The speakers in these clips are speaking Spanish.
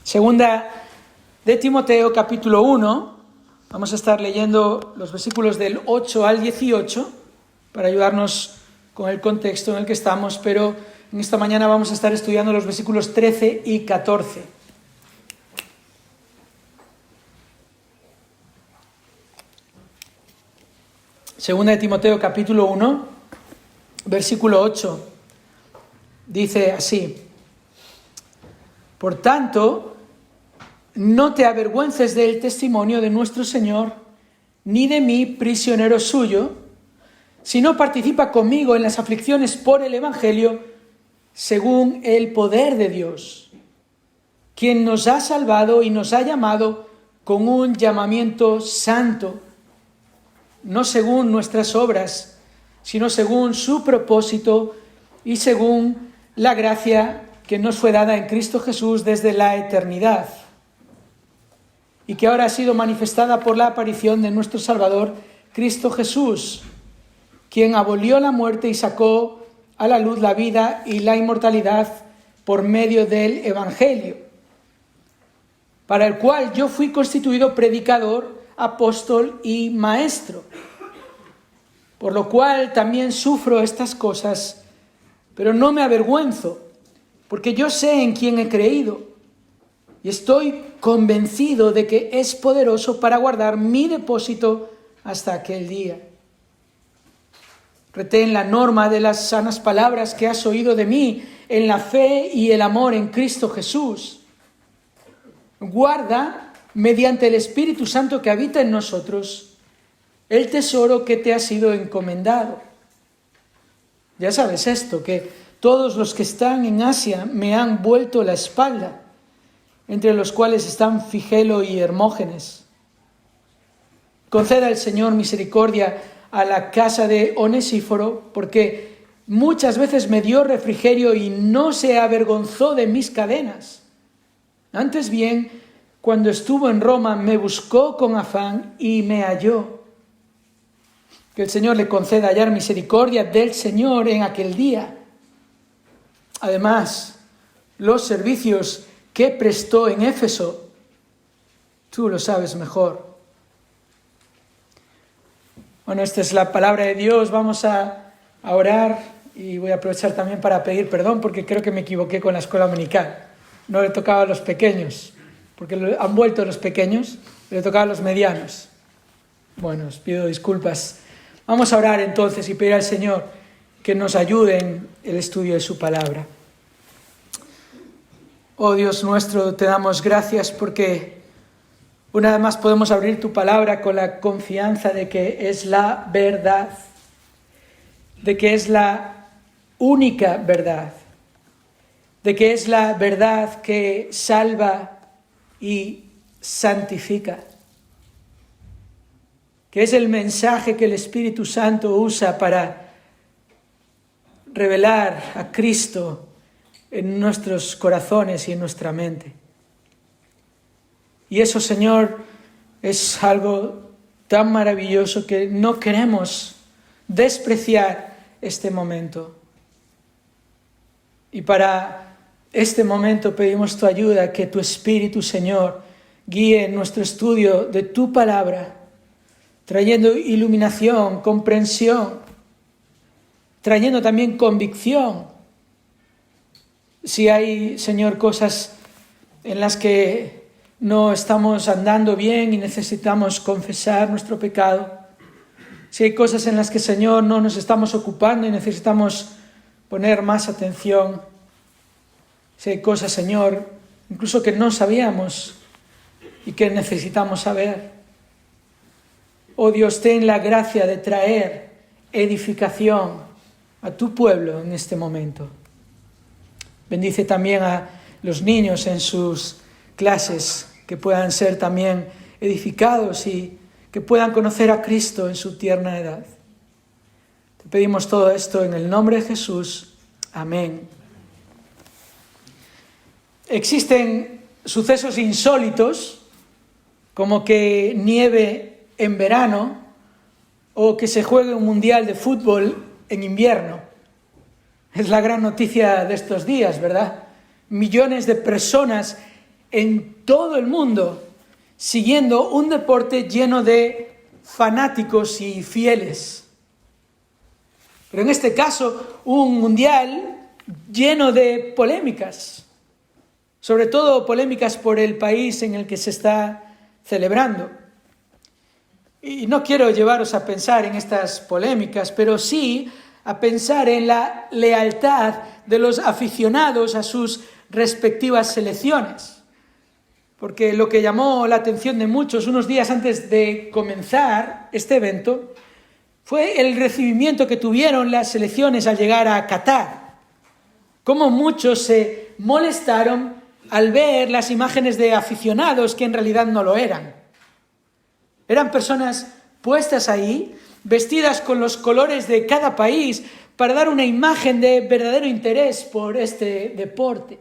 Segunda de Timoteo, capítulo 1. Vamos a estar leyendo los versículos del 8 al 18 para ayudarnos con el contexto en el que estamos, pero en esta mañana vamos a estar estudiando los versículos 13 y 14. Segunda de Timoteo, capítulo 1, versículo 8. Dice así: Por tanto, no te avergüences del testimonio de nuestro Señor, ni de mí, prisionero suyo, sino participa conmigo en las aflicciones por el Evangelio, según el poder de Dios, quien nos ha salvado y nos ha llamado con un llamamiento santo, no según nuestras obras, sino según su propósito y según la gracia que nos fue dada en Cristo Jesús desde la eternidad, y que ahora ha sido manifestada por la aparición de nuestro Salvador, Cristo Jesús, quien abolió la muerte y sacó a la luz la vida y la inmortalidad por medio del Evangelio, para el cual yo fui constituido predicador, apóstol y maestro, por lo cual también sufro estas cosas, pero no me avergüenzo, porque yo sé en quién he creído y estoy convencido de que es poderoso para guardar mi depósito hasta aquel día. Retén la norma de las sanas palabras que has oído de mí en la fe y el amor en Cristo Jesús. Guarda, mediante el Espíritu Santo que habita en nosotros, el tesoro que te ha sido encomendado. Ya sabes esto, que todos los que están en Asia me han vuelto la espalda, entre los cuales están Figelo y Hermógenes. Conceda el Señor misericordia a la casa de Onesíforo, porque muchas veces me dio refrigerio y no se avergonzó de mis cadenas. Antes bien, cuando estuvo en Roma, me buscó con afán y me halló. Que el Señor le conceda hallar misericordia del Señor en aquel día. Además, los servicios que prestó en Éfeso, tú lo sabes mejor. Bueno, esta es la palabra de Dios. Vamos a orar y voy a aprovechar también para pedir perdón porque creo que me equivoqué con la escuela dominical. No le tocaba a los pequeños, porque han vuelto los pequeños, le tocaba a los medianos. Bueno, os pido disculpas. Vamos a orar entonces y pedir al Señor que nos ayude en el estudio de su palabra. Oh Dios nuestro, te damos gracias porque una vez más podemos abrir tu palabra con la confianza de que es la verdad, de que es la única verdad, de que es la verdad que salva y santifica, que es el mensaje que el Espíritu Santo usa para revelar a Cristo en nuestros corazones y en nuestra mente. Y eso, Señor, es algo tan maravilloso que no queremos despreciar este momento. Y para este momento pedimos tu ayuda, que tu Espíritu, Señor, guíe nuestro estudio de tu palabra, trayendo iluminación, comprensión, trayendo también convicción. Si hay, Señor, cosas en las que no estamos andando bien y necesitamos confesar nuestro pecado, si hay cosas en las que, Señor, no nos estamos ocupando y necesitamos poner más atención, si hay cosas, Señor, incluso que no sabíamos y que necesitamos saber, oh Dios, ten la gracia de traer edificación a tu pueblo en este momento. Bendice también a los niños en sus clases, que puedan ser también edificados y que puedan conocer a Cristo en su tierna edad. Te pedimos todo esto en el nombre de Jesús. Amén. Existen sucesos insólitos, como que nieve en verano o que se juegue un mundial de fútbol en invierno. Es la gran noticia de estos días, ¿verdad? Millones de personas en todo el mundo, siguiendo un deporte lleno de fanáticos y fieles. Pero en este caso, un mundial lleno de polémicas, sobre todo polémicas por el país en el que se está celebrando. Y no quiero llevaros a pensar en estas polémicas, pero sí a pensar en la lealtad de los aficionados a sus respectivas selecciones. Porque lo que llamó la atención de muchos unos días antes de comenzar este evento fue el recibimiento que tuvieron las selecciones al llegar a Qatar. Cómo muchos se molestaron al ver las imágenes de aficionados que en realidad no lo eran. Eran personas puestas ahí, vestidas con los colores de cada país, para dar una imagen de verdadero interés por este deporte.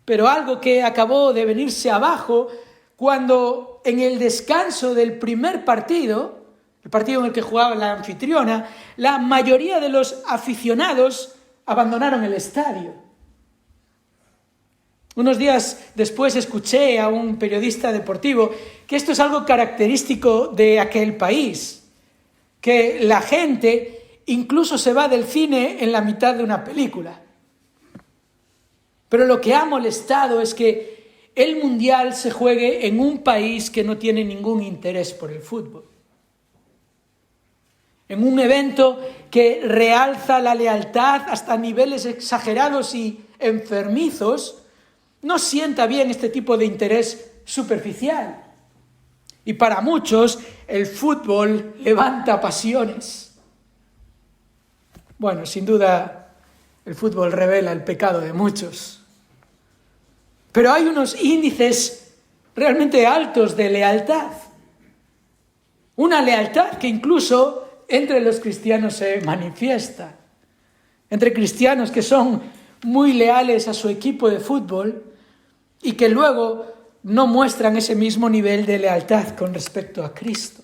Pero algo que acabó de venirse abajo cuando en el descanso del primer partido, el partido en el que jugaba la anfitriona, la mayoría de los aficionados abandonaron el estadio. Unos días después escuché a un periodista deportivo que esto es algo característico de aquel país, que la gente incluso se va del cine en la mitad de una película. Pero lo que ha molestado es que el mundial se juegue en un país que no tiene ningún interés por el fútbol. En un evento que realza la lealtad hasta niveles exagerados y enfermizos, no sienta bien este tipo de interés superficial. Y para muchos, el fútbol levanta pasiones. Bueno, sin duda, el fútbol revela el pecado de muchos. Pero hay unos índices realmente altos de lealtad. Una lealtad que incluso entre los cristianos se manifiesta. Entre cristianos que son muy leales a su equipo de fútbol y que luego no muestran ese mismo nivel de lealtad con respecto a Cristo.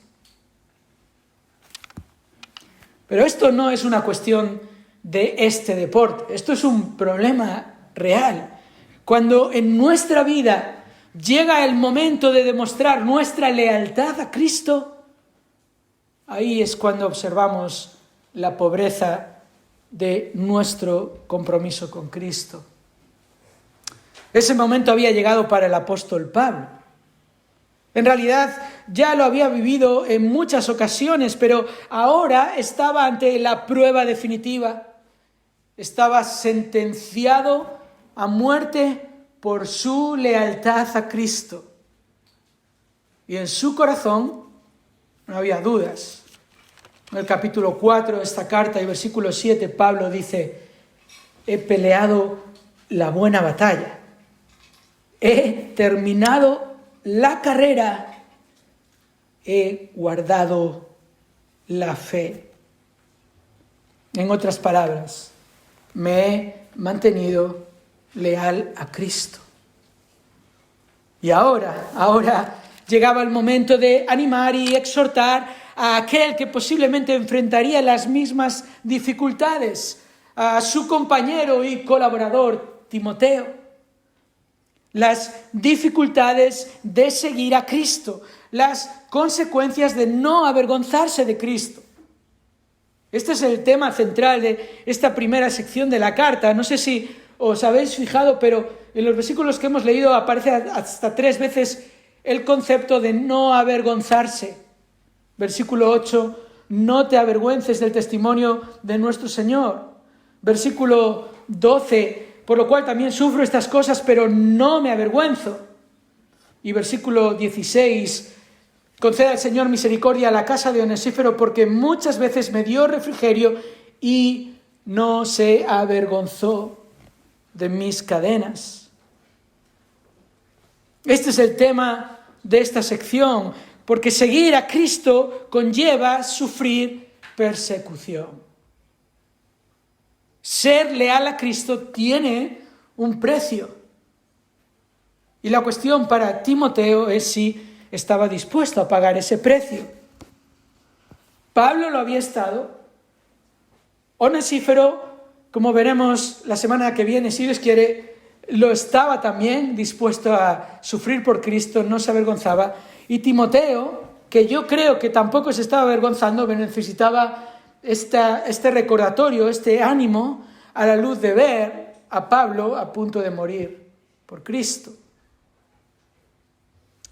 Pero esto no es una cuestión de este deporte, esto es un problema real. Cuando en nuestra vida llega el momento de demostrar nuestra lealtad a Cristo, ahí es cuando observamos la pobreza de nuestro compromiso con Cristo. Ese momento había llegado para el apóstol Pablo. En realidad ya lo había vivido en muchas ocasiones, pero ahora estaba ante la prueba definitiva. Estaba sentenciado a muerte por su lealtad a Cristo. Y en su corazón no había dudas. En el capítulo 4 de esta carta y versículo 7, Pablo dice: he peleado la buena batalla. He terminado la carrera, he guardado la fe. En otras palabras, me he mantenido leal a Cristo. Y ahora llegaba el momento de animar y exhortar a aquel que posiblemente enfrentaría las mismas dificultades, a su compañero y colaborador Timoteo. Las dificultades de seguir a Cristo, las consecuencias de no avergonzarse de Cristo. Este es el tema central de esta primera sección de la carta. No sé si os habéis fijado, pero en los versículos que hemos leído aparece hasta 3 veces el concepto de no avergonzarse. Versículo 8, no te avergüences del testimonio de nuestro Señor. Versículo 12, por lo cual también sufro estas cosas, pero no me avergüenzo. Y versículo 16, conceda al Señor misericordia a la casa de Onesíforo, porque muchas veces me dio refrigerio y no se avergonzó de mis cadenas. Este es el tema de esta sección, porque seguir a Cristo conlleva sufrir persecución. Ser leal a Cristo tiene un precio. Y la cuestión para Timoteo es si estaba dispuesto a pagar ese precio. Pablo lo había estado. Onesíforo, como veremos la semana que viene, si Dios quiere, lo estaba también, dispuesto a sufrir por Cristo, no se avergonzaba. Y Timoteo, que yo creo que tampoco se estaba avergonzando, necesitaba este recordatorio, este ánimo, a la luz de ver a Pablo a punto de morir por Cristo.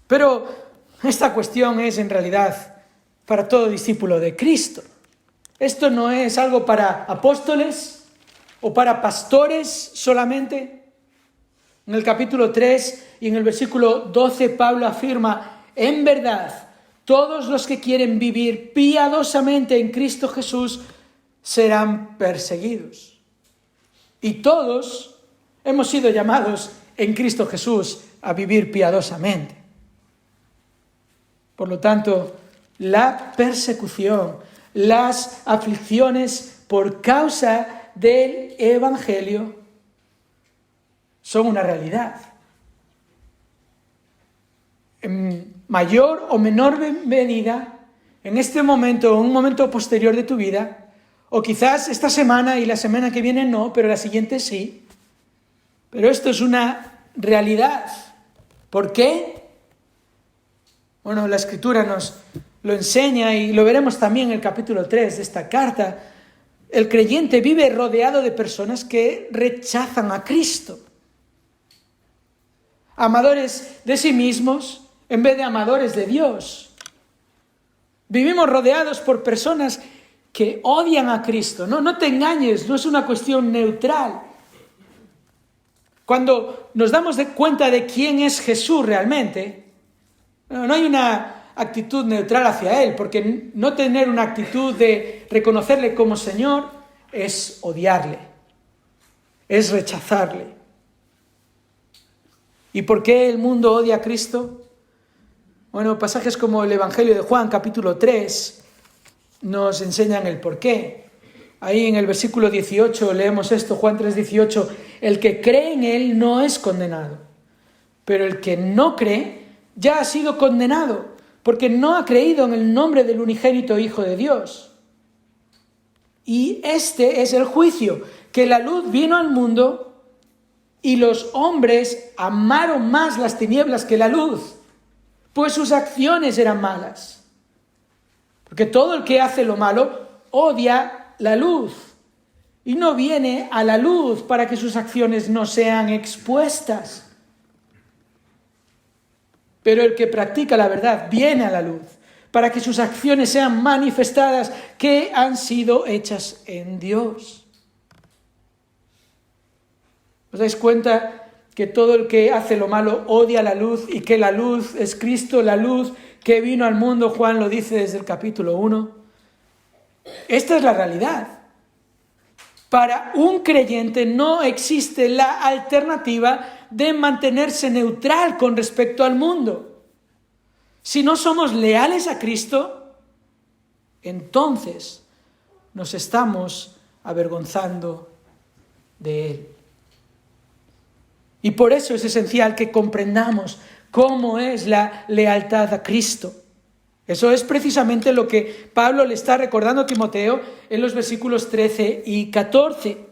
Pero esta cuestión es en realidad para todo discípulo de Cristo. Esto no es algo para apóstoles o para pastores solamente. En el capítulo 3 y en el versículo 12 Pablo afirma: en verdad, todos los que quieren vivir piadosamente en Cristo Jesús serán perseguidos. Y todos hemos sido llamados en Cristo Jesús a vivir piadosamente. Por lo tanto, la persecución, las aflicciones por causa del Evangelio son una realidad. En mayor o menor medida, en este momento o en un momento posterior de tu vida, o quizás esta semana y la semana que viene no, pero la siguiente sí. Pero esto es una realidad. ¿Por qué? Bueno, la Escritura nos lo enseña y lo veremos también en el capítulo 3 de esta carta. El creyente vive rodeado de personas que rechazan a Cristo. Amadores de sí mismos en vez de amadores de Dios. Vivimos rodeados por personas que odian a Cristo. No te engañes, no es una cuestión neutral. Cuando nos damos cuenta de quién es Jesús realmente, no hay una actitud neutral hacia Él, porque no tener una actitud de reconocerle como Señor es odiarle, es rechazarle. ¿Y por qué el mundo odia a Cristo? Bueno, pasajes como el Evangelio de Juan, capítulo 3, nos enseñan el por qué. Ahí en el versículo 18 leemos esto, Juan 3:18, el que cree en Él no es condenado, pero el que no cree ya ha sido condenado, porque no ha creído en el nombre del unigénito Hijo de Dios. Y este es el juicio, que la luz vino al mundo y los hombres amaron más las tinieblas que la luz, pues sus acciones eran malas. Porque todo el que hace lo malo odia la luz y no viene a la luz para que sus acciones no sean expuestas. Pero el que practica la verdad viene a la luz para que sus acciones sean manifestadas que han sido hechas en Dios. ¿Os dais cuenta que todo el que hace lo malo odia la luz y que la luz es Cristo, la luz que vino al mundo? Juan lo dice desde el capítulo 1. Esta es la realidad. Para un creyente no existe la alternativa de mantenerse neutral con respecto al mundo. Si no somos leales a Cristo, entonces nos estamos avergonzando de Él. Y por eso es esencial que comprendamos cómo es la lealtad a Cristo. Eso es precisamente lo que Pablo le está recordando a Timoteo en los versículos 13 y 14.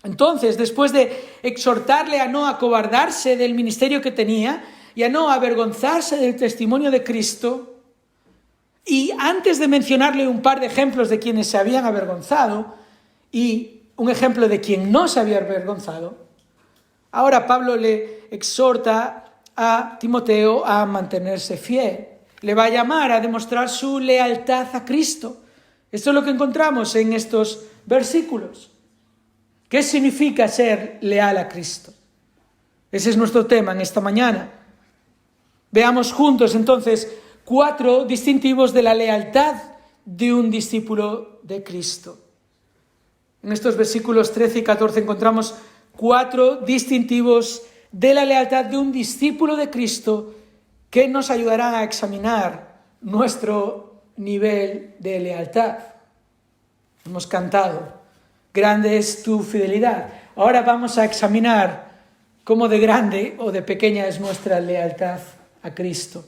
Entonces, después de exhortarle a no acobardarse del ministerio que tenía y a no avergonzarse del testimonio de Cristo, y antes de mencionarle un par de ejemplos de quienes se habían avergonzado y un ejemplo de quien no se había avergonzado, ahora Pablo le exhorta a Timoteo a mantenerse fiel. Le va a llamar a demostrar su lealtad a Cristo. Esto es lo que encontramos en estos versículos. ¿Qué significa ser leal a Cristo? Ese es nuestro tema en esta mañana. Veamos juntos entonces 4 distintivos de la lealtad de un discípulo de Cristo. En estos versículos 13 y 14 encontramos 4 distintivos de la lealtad de un discípulo de Cristo que nos ayudarán a examinar nuestro nivel de lealtad. Hemos cantado, grande es tu fidelidad. Ahora vamos a examinar cómo de grande o de pequeña es nuestra lealtad a Cristo.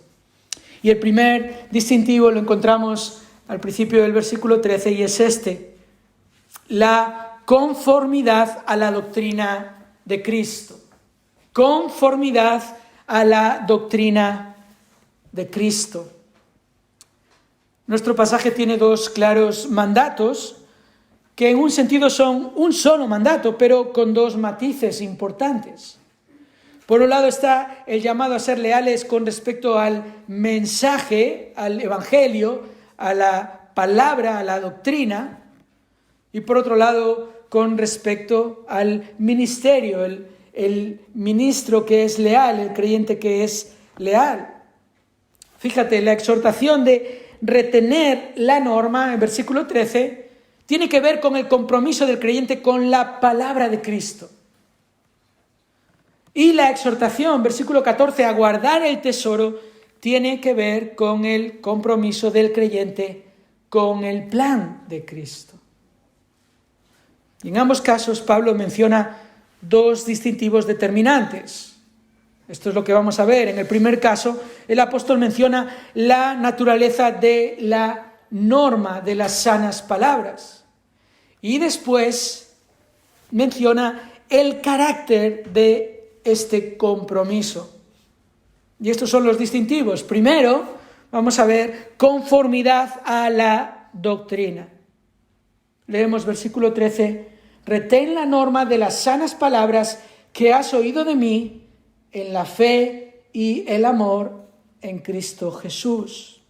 Y el primer distintivo lo encontramos al principio del versículo 13 y es este: la conformidad a la doctrina de Cristo. Conformidad a la doctrina de Cristo. Nuestro pasaje tiene dos claros mandatos que en un sentido son un solo mandato, pero con dos matices importantes. Por un lado está el llamado a ser leales con respecto al mensaje, al evangelio, a la palabra, a la doctrina, y por otro lado con respecto al ministerio, el ministro que es leal, el creyente que es leal. Fíjate, la exhortación de retener la norma, en versículo 13, tiene que ver con el compromiso del creyente con la palabra de Cristo. Y la exhortación, versículo 14, a guardar el tesoro, tiene que ver con el compromiso del creyente con el plan de Cristo. Y en ambos casos, Pablo menciona dos distintivos determinantes. Esto es lo que vamos a ver. En el primer caso, el apóstol menciona la naturaleza de la norma de las sanas palabras. Y después menciona el carácter de este compromiso. Y estos son los distintivos. Primero, vamos a ver conformidad a la doctrina. Leemos versículo 13. Retén la norma de las sanas palabras que has oído de mí en la fe y el amor en Cristo Jesús.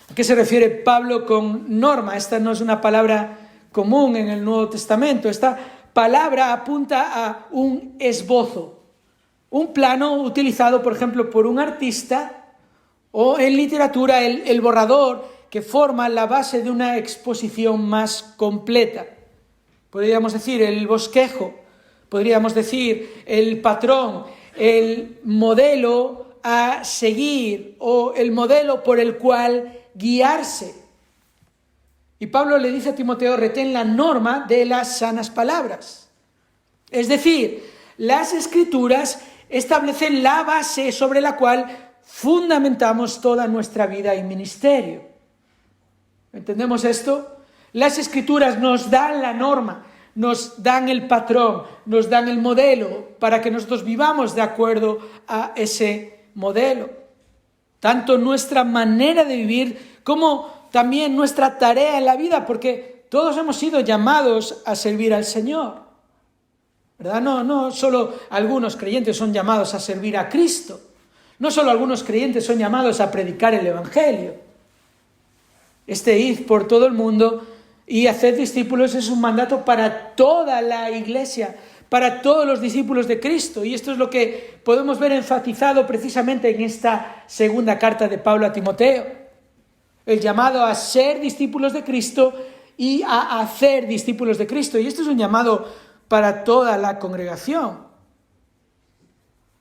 ¿A qué se refiere Pablo con norma? Esta no es una palabra común en el Nuevo Testamento. Esta palabra apunta a un esbozo, un plano utilizado, por ejemplo, por un artista, o en literatura el borrador que forma la base de una exposición más completa. Podríamos decir el bosquejo, podríamos decir el patrón, el modelo a seguir o el modelo por el cual guiarse. Y Pablo le dice a Timoteo, retén la norma de las sanas palabras. Es decir, las Escrituras establecen la base sobre la cual fundamentamos toda nuestra vida y ministerio. ¿Entendemos esto? Las Escrituras nos dan la norma, nos dan el patrón, nos dan el modelo para que nosotros vivamos de acuerdo a ese modelo. Tanto nuestra manera de vivir como también nuestra tarea en la vida, porque todos hemos sido llamados a servir al Señor, ¿verdad? No solo algunos creyentes son llamados a servir a Cristo, no solo algunos creyentes son llamados a predicar el Evangelio. Id por todo el mundo y hacer discípulos es un mandato para toda la iglesia, para todos los discípulos de Cristo. Y esto es lo que podemos ver enfatizado precisamente en esta segunda carta de Pablo a Timoteo. El llamado a ser discípulos de Cristo y a hacer discípulos de Cristo. Y esto es un llamado para toda la congregación.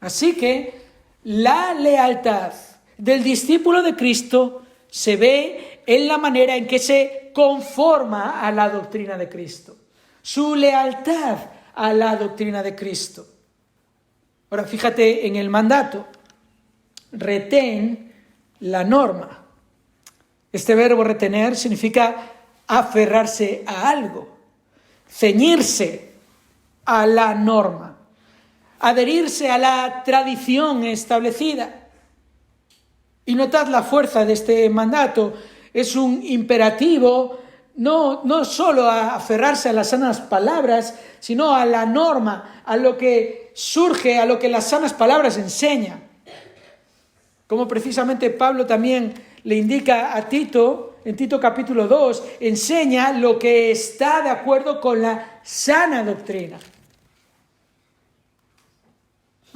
Así que la lealtad del discípulo de Cristo se ve en la manera en que se conforma a la doctrina de Cristo. Su lealtad a la doctrina de Cristo. Ahora fíjate en el mandato. Retén la norma. Este verbo retener significa aferrarse a algo, ceñirse a la norma, adherirse a la tradición establecida. Y notad la fuerza de este mandato. Es un imperativo no solo a aferrarse a las sanas palabras, sino a la norma, a lo que surge, a lo que las sanas palabras enseñan. Como precisamente Pablo también le indica a Tito, en Tito capítulo 2, enseña lo que está de acuerdo con la sana doctrina.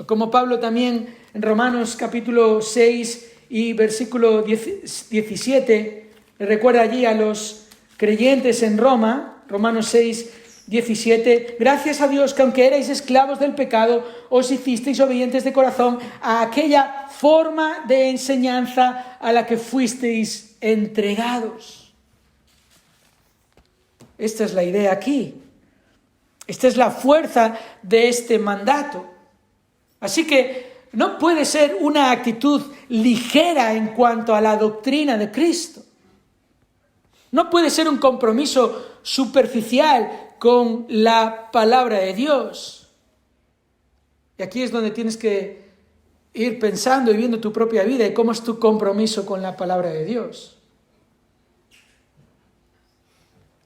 Como Pablo también en Romanos capítulo 6 y versículo 17, le recuerda allí a los creyentes en Roma, Romanos 6, 17, gracias a Dios que aunque erais esclavos del pecado, os hicisteis obedientes de corazón a aquella forma de enseñanza a la que fuisteis entregados. Esta es la idea aquí. Esta es la fuerza de este mandato. Así que no puede ser una actitud ligera en cuanto a la doctrina de Cristo. No puede ser un compromiso superficial con la palabra de Dios. Y aquí es donde tienes que ir pensando y viendo tu propia vida y cómo es tu compromiso con la palabra de Dios.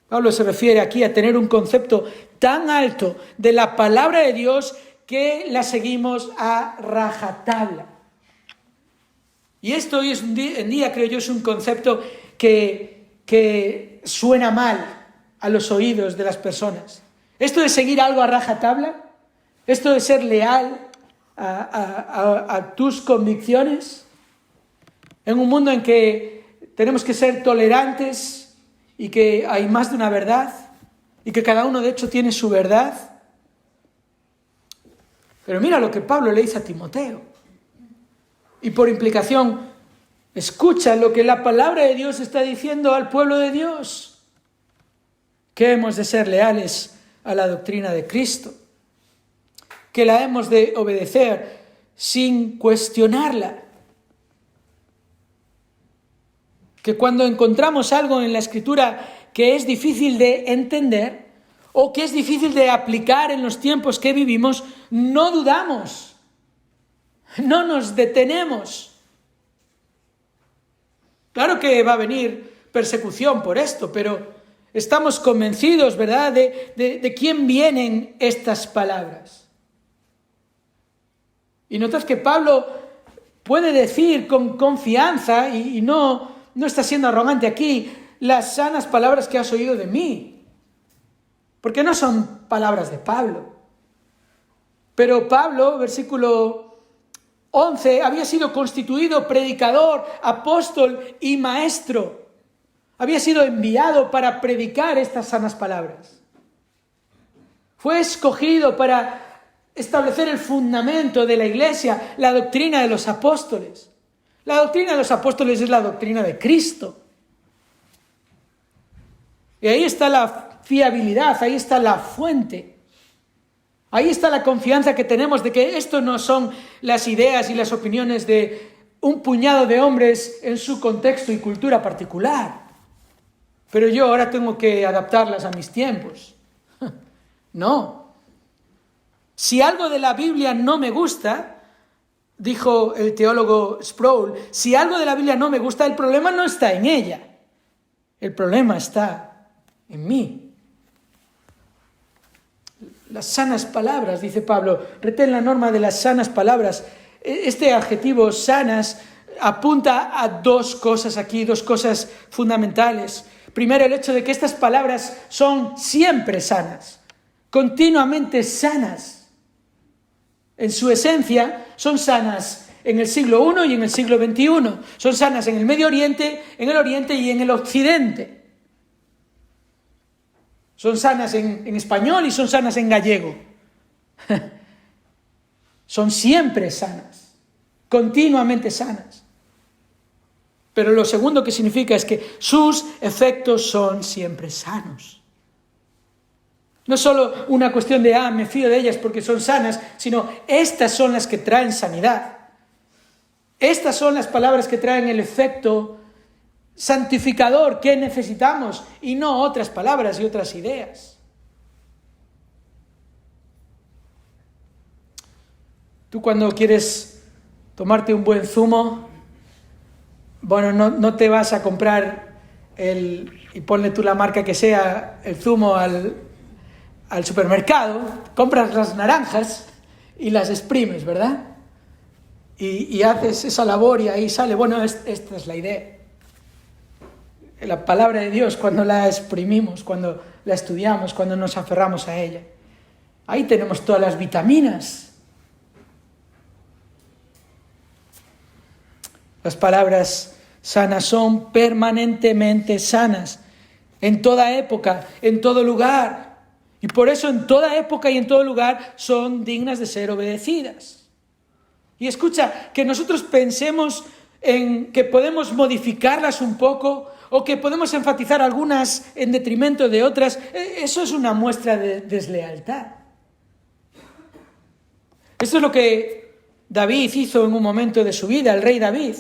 Pablo se refiere aquí a tener un concepto tan alto de la palabra de Dios que la seguimos a rajatabla. Y esto hoy en día, creo yo, es un concepto que suena mal a los oídos de las personas. Esto de seguir algo a rajatabla, esto de ser leal a tus convicciones, en un mundo en que tenemos que ser tolerantes y que hay más de una verdad y que cada uno de hecho tiene su verdad. Pero mira lo que Pablo le dice a Timoteo. Y por implicación, escucha lo que la palabra de Dios está diciendo al pueblo de Dios. Que hemos de ser leales a la doctrina de Cristo. Que la hemos de obedecer sin cuestionarla. Que cuando encontramos algo en la Escritura que es difícil de entender o que es difícil de aplicar en los tiempos que vivimos, no dudamos, no nos detenemos. Claro que va a venir persecución por esto, pero estamos convencidos, ¿verdad?, de quién vienen estas palabras. Y notas que Pablo puede decir con confianza, y no está siendo arrogante aquí, las sanas palabras que has oído de mí. Porque no son palabras de Pablo. Pero Pablo, versículo 11, había sido constituido predicador, apóstol y maestro. Había sido enviado para predicar estas sanas palabras. Fue escogido para establecer el fundamento de la iglesia, la doctrina de los apóstoles. La doctrina de los apóstoles es la doctrina de Cristo. Y ahí está la fiabilidad, ahí está la fuente. Ahí está la confianza que tenemos de que esto no son las ideas y las opiniones de un puñado de hombres en su contexto y cultura particular. Pero yo ahora tengo que adaptarlas a mis tiempos. No. Si algo de la Biblia no me gusta, dijo el teólogo Sproul, si algo de la Biblia no me gusta, el problema no está en ella. El problema está en mí. Las sanas palabras, dice Pablo, retén la norma de las sanas palabras. Este adjetivo sanas apunta a dos cosas aquí, dos cosas fundamentales. Primero, el hecho de que estas palabras son siempre sanas, continuamente sanas. En su esencia son sanas en el siglo I y en el siglo XXI. Son sanas en el Medio Oriente, en el Oriente y en el Occidente. Son sanas en español y son sanas en gallego. Son siempre sanas, continuamente sanas. Pero lo segundo que significa es que sus efectos son siempre sanos. No solo una cuestión de, me fío de ellas porque son sanas, sino estas son las que traen sanidad. Estas son las palabras que traen el efecto santificador que necesitamos y no otras palabras y otras ideas. Tú cuando quieres tomarte un buen zumo, bueno, no te vas a comprar y ponle tú la marca que sea, el zumo al supermercado, compras las naranjas y las exprimes, ¿verdad? Y haces esa labor y ahí sale, bueno, esta es la idea. La palabra de Dios, cuando la exprimimos, cuando la estudiamos, cuando nos aferramos a ella, ahí tenemos todas las vitaminas. Las palabras sanas son permanentemente sanas, en toda época, en todo lugar. Y por eso en toda época y en todo lugar son dignas de ser obedecidas. Y escucha, que nosotros pensemos en que podemos modificarlas un poco o que podemos enfatizar algunas en detrimento de otras, eso es una muestra de deslealtad. Esto es lo que David hizo en un momento de su vida, el rey David,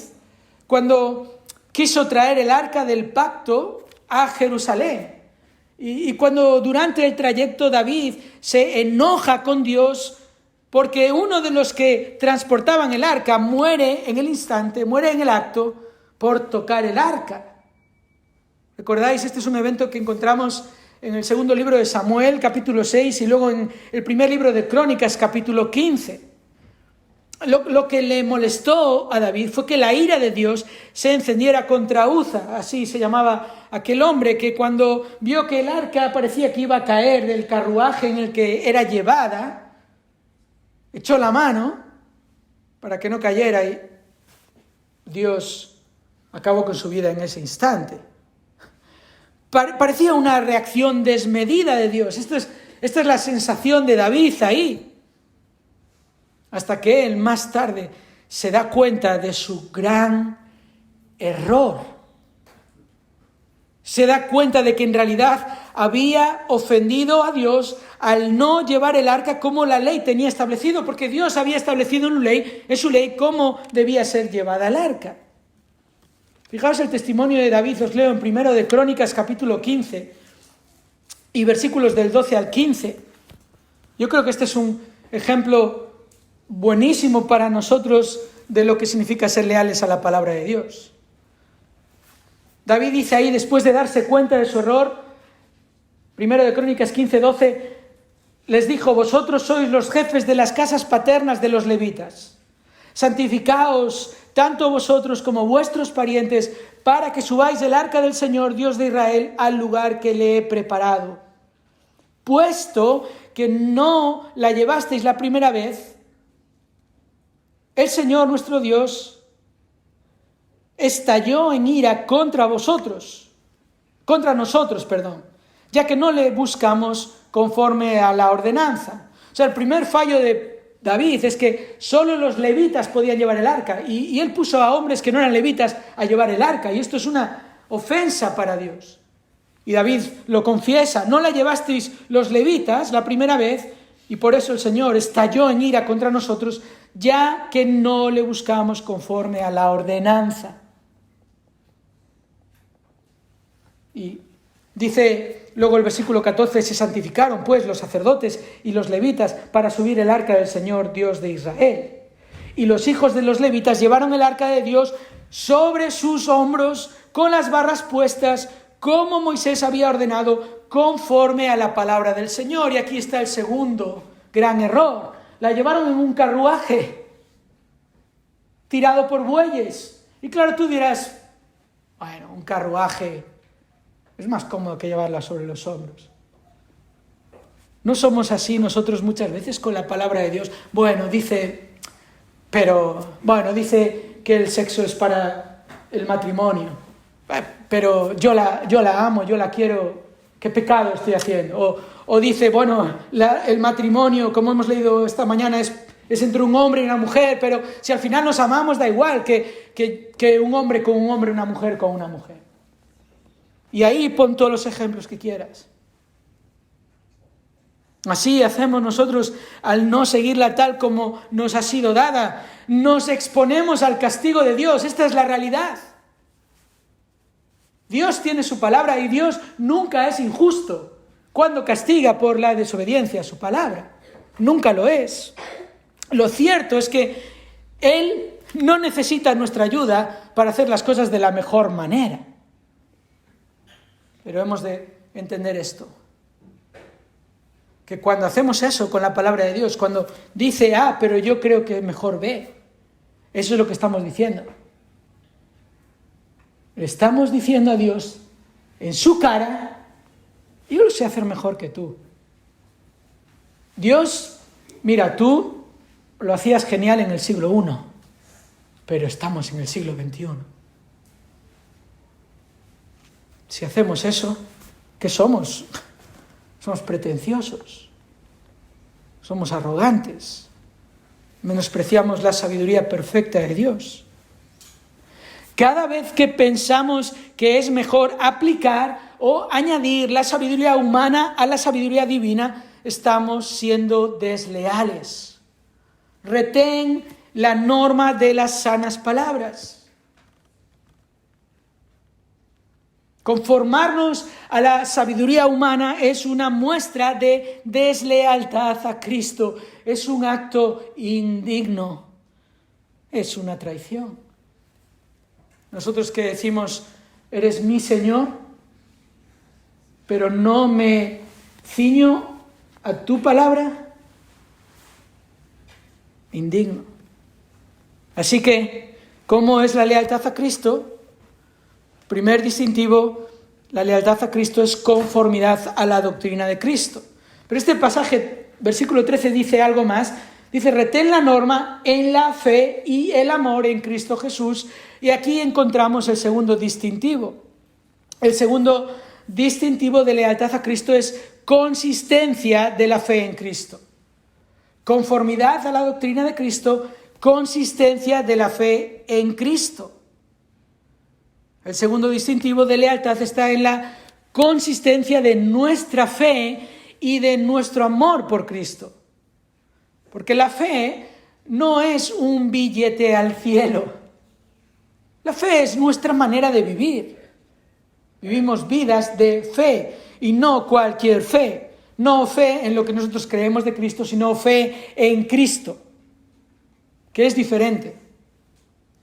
cuando quiso traer el arca del pacto a Jerusalén. Y cuando durante el trayecto David se enoja con Dios porque uno de los que transportaban el arca muere en el instante, muere en el acto por tocar el arca. ¿Recordáis? Este es un evento que encontramos en el segundo libro de Samuel, capítulo 6, y luego en el primer libro de Crónicas, capítulo 15. Lo que le molestó a David fue que la ira de Dios se encendiera contra Uza, así se llamaba aquel hombre, que cuando vio que el arca parecía que iba a caer del carruaje en el que era llevada, echó la mano para que no cayera y Dios acabó con su vida en ese instante. Parecía una reacción desmedida de Dios. Esta es la sensación de David ahí. Hasta que él más tarde se da cuenta de su gran error. Se da cuenta de que en realidad había ofendido a Dios al no llevar el arca como la ley tenía establecido, porque Dios había establecido en su ley cómo debía ser llevada el arca. Fijaos el testimonio de David, os leo en primero de Crónicas capítulo 15 y versículos del 12 al 15. Yo creo que este es un ejemplo buenísimo para nosotros de lo que significa ser leales a la palabra de Dios. David dice ahí, después de darse cuenta de su error, primero de Crónicas 15:12, les dijo: vosotros sois los jefes de las casas paternas de los levitas. Santificaos tanto vosotros como vuestros parientes para que subáis el arca del Señor Dios de Israel al lugar que le he preparado. Puesto que no la llevasteis la primera vez, el Señor nuestro Dios estalló en ira contra nosotros, ya que no le buscamos conforme a la ordenanza. O sea, el primer fallo de David es que solo los levitas podían llevar el arca, y él puso a hombres que no eran levitas a llevar el arca, y esto es una ofensa para Dios. Y David lo confiesa: no la llevasteis los levitas la primera vez, y por eso el Señor estalló en ira contra nosotros, ya que no le buscamos conforme a la ordenanza. Y dice luego el versículo 14: se santificaron pues los sacerdotes y los levitas para subir el arca del Señor Dios de Israel. Y los hijos de los levitas llevaron el arca de Dios sobre sus hombros con las barras puestas, como Moisés había ordenado, conforme a la palabra del Señor. Y aquí está el segundo gran error: la llevaron en un carruaje tirado por bueyes. Y claro, tú dirás: bueno, un carruaje es más cómodo que llevarla sobre los hombros. No somos así nosotros muchas veces con la palabra de Dios. Dice que el sexo es para el matrimonio, pero yo la amo, yo la quiero, ¿qué pecado estoy haciendo? O dice, el matrimonio, como hemos leído esta mañana, es entre un hombre y una mujer, pero si al final nos amamos, da igual que un hombre con un hombre, una mujer con una mujer. Y ahí pon todos los ejemplos que quieras. Así hacemos nosotros al no seguirla tal como nos ha sido dada. Nos exponemos al castigo de Dios. Esta es la realidad. Dios tiene su palabra y Dios nunca es injusto cuando castiga por la desobediencia a su palabra. Nunca lo es. Lo cierto es que Él no necesita nuestra ayuda para hacer las cosas de la mejor manera. Pero hemos de entender esto: que cuando hacemos eso con la palabra de Dios, cuando dice A, pero yo creo que mejor B, eso es lo que estamos diciendo. Le estamos diciendo a Dios en su cara: yo lo sé hacer mejor que tú. Dios, mira, tú lo hacías genial en el siglo I, pero estamos en el siglo XXI. Si hacemos eso, ¿qué somos? Somos pretenciosos, somos arrogantes, menospreciamos la sabiduría perfecta de Dios. Cada vez que pensamos que es mejor aplicar o añadir la sabiduría humana a la sabiduría divina, estamos siendo desleales. Retén la norma de las sanas palabras. Conformarnos a la sabiduría humana es una muestra de deslealtad a Cristo, es un acto indigno, es una traición. Nosotros que decimos, eres mi Señor, pero no me ciño a tu palabra, indigno. Así que, ¿cómo es la lealtad a Cristo? Primer distintivo, la lealtad a Cristo es conformidad a la doctrina de Cristo. Pero este pasaje, versículo 13, dice algo más. Dice, retén la norma en la fe y el amor en Cristo Jesús. Y aquí encontramos el segundo distintivo. El segundo distintivo de lealtad a Cristo es consistencia de la fe en Cristo. Conformidad a la doctrina de Cristo, consistencia de la fe en Cristo. El segundo distintivo de lealtad está en la consistencia de nuestra fe y de nuestro amor por Cristo. Porque la fe no es un billete al cielo. La fe es nuestra manera de vivir. Vivimos vidas de fe y no cualquier fe. No fe en lo que nosotros creemos de Cristo, sino fe en Cristo, que es diferente.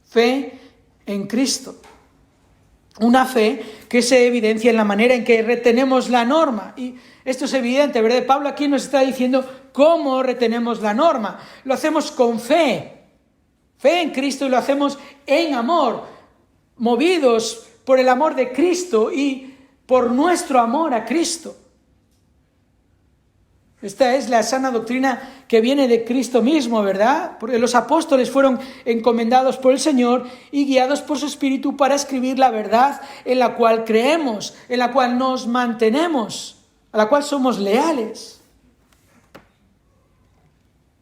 Fe en Cristo. Una fe que se evidencia en la manera en que retenemos la norma. Y esto es evidente, ¿verdad? Pablo aquí nos está diciendo cómo retenemos la norma. Lo hacemos con fe. Fe en Cristo, y lo hacemos en amor, movidos por el amor de Cristo y por nuestro amor a Cristo. Esta es la sana doctrina que viene de Cristo mismo, ¿verdad? Porque los apóstoles fueron encomendados por el Señor y guiados por su Espíritu para escribir la verdad en la cual creemos, en la cual nos mantenemos, a la cual somos leales.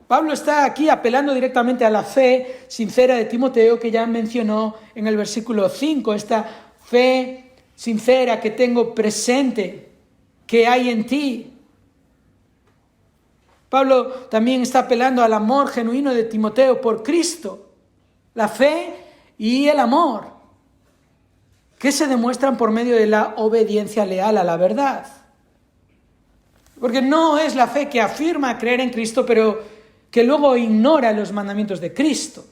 Pablo está aquí apelando directamente a la fe sincera de Timoteo, que ya mencionó en el versículo 5, esta fe sincera que tengo presente, que hay en ti. Pablo también está apelando al amor genuino de Timoteo por Cristo, la fe y el amor, que se demuestran por medio de la obediencia leal a la verdad. Porque no es la fe que afirma creer en Cristo, pero que luego ignora los mandamientos de Cristo.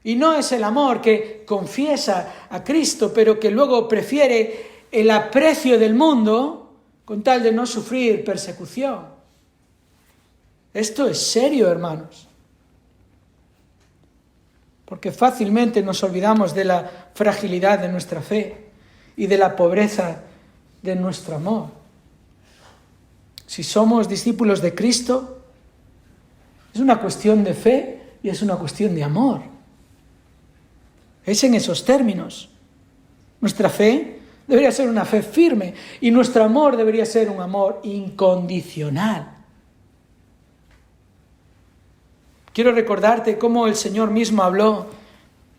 Y no es el amor que confiesa a Cristo, pero que luego prefiere el aprecio del mundo con tal de no sufrir persecución. Esto es serio, hermanos, porque fácilmente nos olvidamos de la fragilidad de nuestra fe y de la pobreza de nuestro amor. Si somos discípulos de Cristo, es una cuestión de fe y es una cuestión de amor. Es en esos términos. Nuestra fe debería ser una fe firme y nuestro amor debería ser un amor incondicional. Quiero recordarte cómo el Señor mismo habló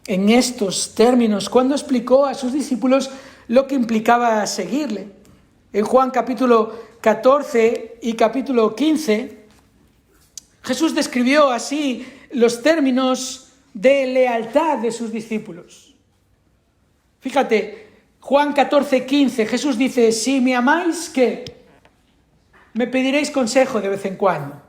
en estos términos cuando explicó a sus discípulos lo que implicaba seguirle. En Juan capítulo 14 y capítulo 15, Jesús describió así los términos de lealtad de sus discípulos. Fíjate, Juan 14, 15, Jesús dice, si me amáis, ¿qué? Me pediréis consejo de vez en cuando.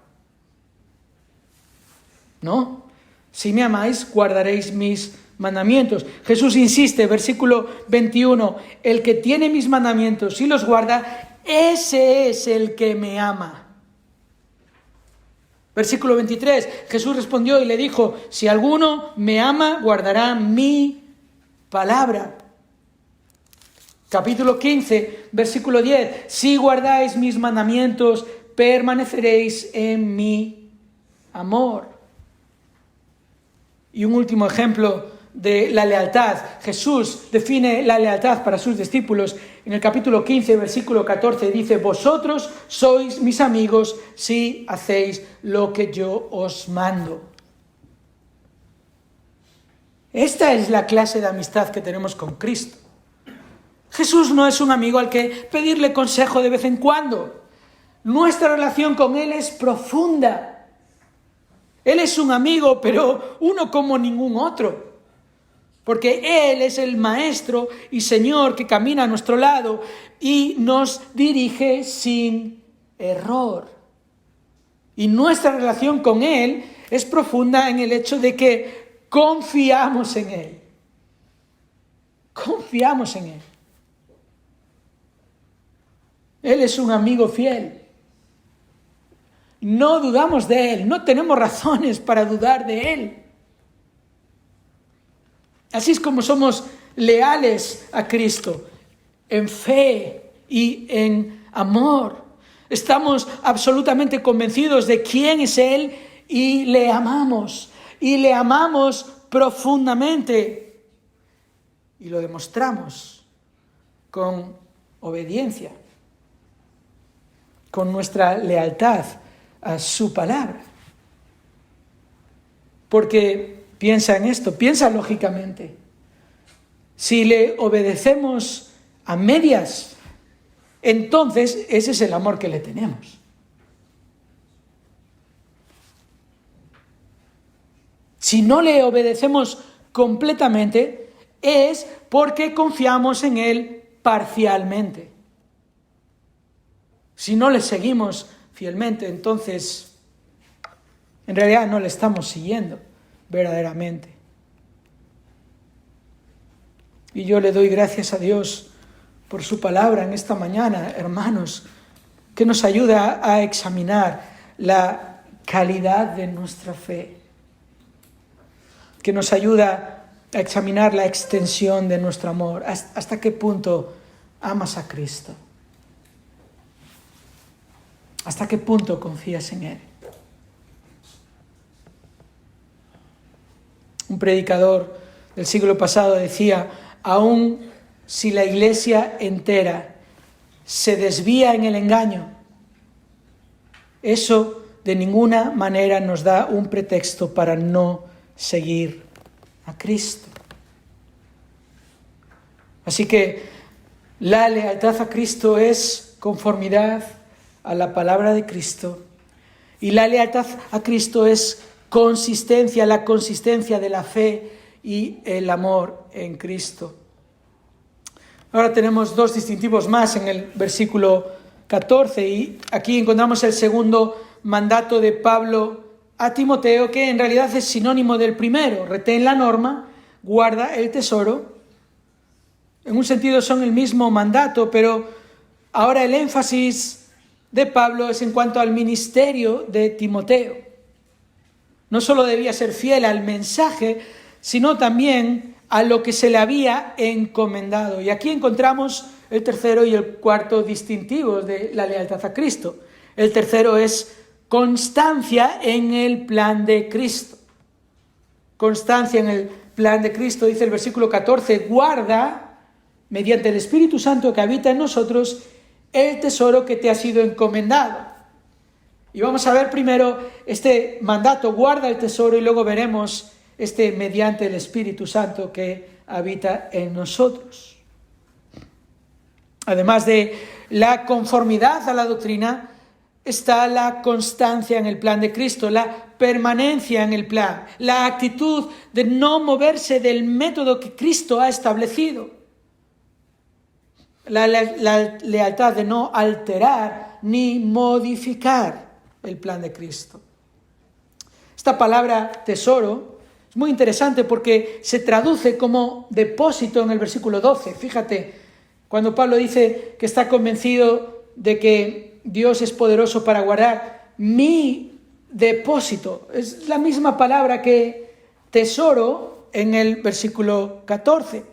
¿No? Si me amáis, guardaréis mis mandamientos. Jesús insiste, versículo 21, el que tiene mis mandamientos y los guarda, ese es el que me ama. Versículo 23, Jesús respondió y le dijo, si alguno me ama, guardará mi palabra. Capítulo 15, versículo 10, si guardáis mis mandamientos, permaneceréis en mi amor. Y un último ejemplo de la lealtad. Jesús define la lealtad para sus discípulos. En el capítulo 15, versículo 14, dice, vosotros sois mis amigos si hacéis lo que yo os mando. Esta es la clase de amistad que tenemos con Cristo. Jesús no es un amigo al que pedirle consejo de vez en cuando. Nuestra relación con Él es profunda. Él es un amigo, pero uno como ningún otro. porque Él es el Maestro y Señor que camina a nuestro lado y nos dirige sin error. Y nuestra relación con Él es profunda en el hecho de que confiamos en Él. Confiamos en Él. Él es un amigo fiel. No dudamos de Él, no tenemos razones para dudar de Él. Así es como somos leales a Cristo, en fe y en amor. Estamos absolutamente convencidos de quién es Él y le amamos profundamente. Y lo demostramos con obediencia, con nuestra lealtad a su palabra. Porque piensa en esto, piensa lógicamente. Si le obedecemos a medias, entonces ese es el amor que le tenemos. Si no le obedecemos completamente, es porque confiamos en Él parcialmente. Si no le seguimos fielmente, entonces en realidad no le estamos siguiendo verdaderamente. Y yo le doy gracias a Dios por su palabra en esta mañana, hermanos, que nos ayuda a examinar la calidad de nuestra fe, que nos ayuda a examinar la extensión de nuestro amor, hasta qué punto amas a Cristo, hasta qué punto confías en Él. Un predicador del siglo pasado decía: aun si la iglesia entera se desvía en el engaño, eso de ninguna manera nos da un pretexto para no seguir a Cristo. Así que la lealtad a Cristo es conformidad a la palabra de Cristo, y la lealtad a Cristo es consistencia, la consistencia de la fe y el amor en Cristo. Ahora tenemos dos distintivos más en el versículo 14, y aquí encontramos el segundo mandato de Pablo a Timoteo, que en realidad es sinónimo del primero: retén la norma, guarda el tesoro. En un sentido son el mismo mandato, pero ahora el énfasis de Pablo es en cuanto al ministerio de Timoteo. No solo debía ser fiel al mensaje, sino también a lo que se le había encomendado. Y aquí encontramos el tercero y el cuarto distintivos de la lealtad a Cristo. El tercero es constancia en el plan de Cristo. Constancia en el plan de Cristo, dice el versículo 14, guarda, mediante el Espíritu Santo que habita en nosotros, el tesoro que te ha sido encomendado. Y vamos a ver primero este mandato, guarda el tesoro, y luego veremos mediante el Espíritu Santo que habita en nosotros. Además de la conformidad a la doctrina, está la constancia en el plan de Cristo, la permanencia en el plan, la actitud de no moverse del método que Cristo ha establecido, la lealtad de no alterar ni modificar el plan de Cristo. Esta palabra tesoro es muy interesante porque se traduce como depósito en el versículo 12. Fíjate, cuando Pablo dice que está convencido de que Dios es poderoso para guardar mi depósito, es la misma palabra que tesoro en el versículo 14.